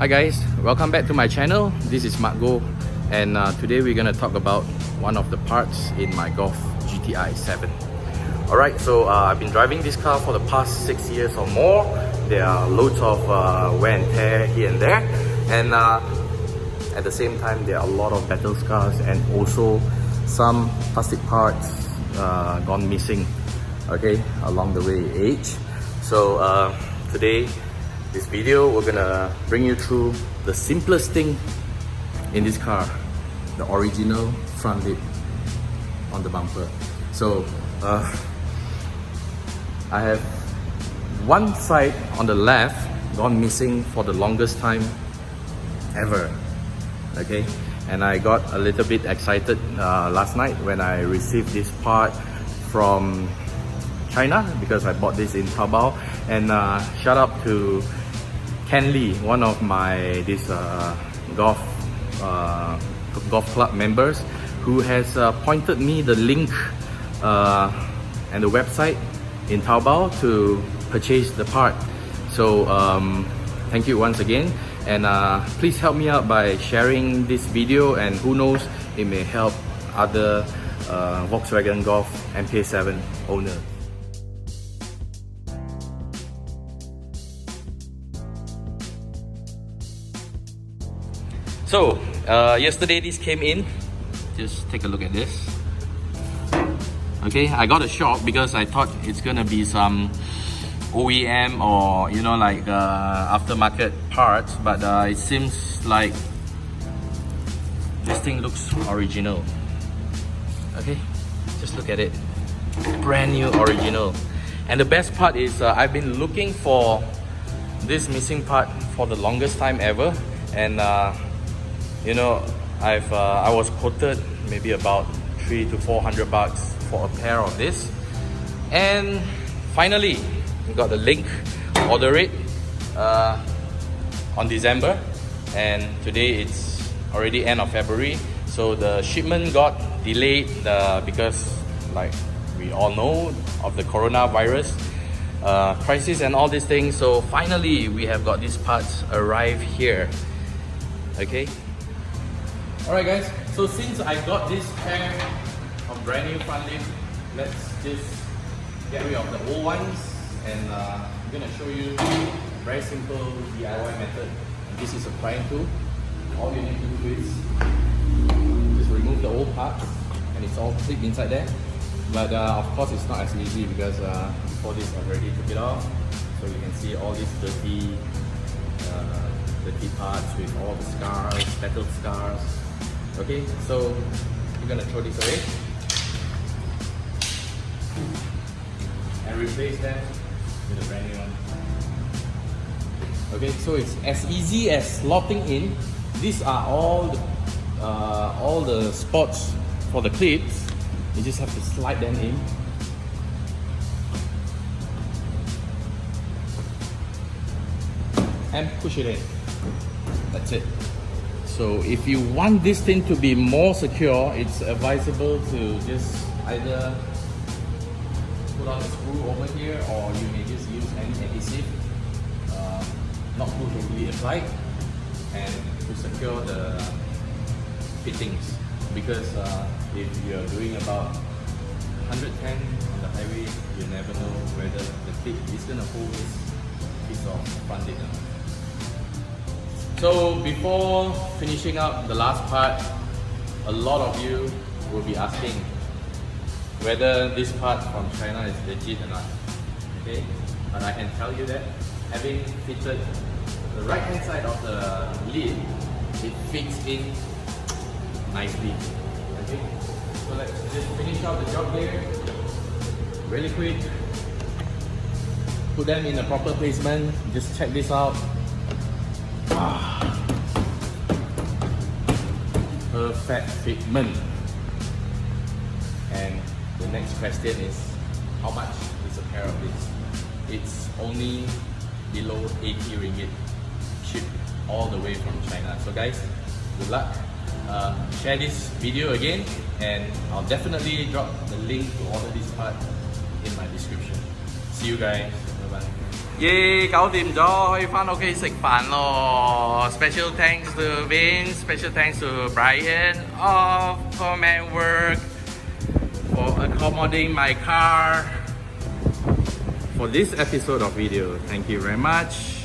Hi guys, welcome back to my channel. This is Margo, and today we're gonna talk about one of the parts in my Golf GTi 7. Alright, so I've been driving this car for the past 6 years or more. There are loads of wear and tear here and there, and at the same time there are a lot of battle scars and also some plastic parts gone missing, okay, along the way age. So today, this video, we're gonna bring you through the simplest thing in this car, the original front lip on the bumper. So I have one side on the left gone missing for the longest time ever, okay, and I got a little bit excited last night when I received this part from China, because I bought this in Taobao. And shout out to Ken Lee, one of my golf club members, who has pointed me the link and the website in Taobao to purchase the part. So thank you once again, and please help me out by sharing this video, and who knows, it may help other Volkswagen Golf MK7 owners. So yesterday this came in. Just take a look at this. Okay, I got a shock because I thought it's gonna be some OEM or, you know, like aftermarket parts, but it seems like this thing looks original. Okay, just look at it, brand new, original. And the best part is I've been looking for this missing part for the longest time ever, and you know, I was quoted maybe about $300 to $400 for a pair of this, and finally we got the link, order it on December, and today it's already end of February, so the shipment got delayed because, like we all know, of the coronavirus crisis and all these things. So finally we have got these parts arrive here. Okay. Alright guys, so since I got this pair of brand new front lip, let's just get rid of the old ones, and I'm gonna show you a very simple DIY method. And this is a prying tool. All you need to do is just remove the old part, and it's all clipped inside there. But of course it's not as easy, because before this I already took it off, so you can see all these dirty parts with all the scars, battle scars. Okay, so we're gonna throw this away and replace them with a brand new one. Okay, so it's as easy as slotting in. These are all the spots for the clips. You just have to slide them in. And push it in. That's it. So if you want this thing to be more secure, it's advisable to just either put on a screw over here, or you may just use any adhesive, not too heavily applied, and to secure the fittings. Because if you're doing about 110 on the highway, you never know whether the clip is gonna hold this piece of front lid. So before finishing up the last part, a lot of you will be asking whether this part from China is legit or not. Okay, but I can tell you that having fitted the right hand side of the lid, it fits in nicely. Okay, so let's just finish out the job here really quick. Put them in the proper placement. Just check this out. Perfect fitment. And the next question is, how much is a pair of this? It's only below 80 ringgit, shipped all the way from China. So guys, good luck. Share this video again, and I'll definitely drop the link to order this part in my description. See you guys. Bye bye. 耶，搞掂咗，可以翻屋企食飯咯。Special thanks to Vince, special thanks to Brian of Command Work for accommodating my car for this episode of video. Thank you very much.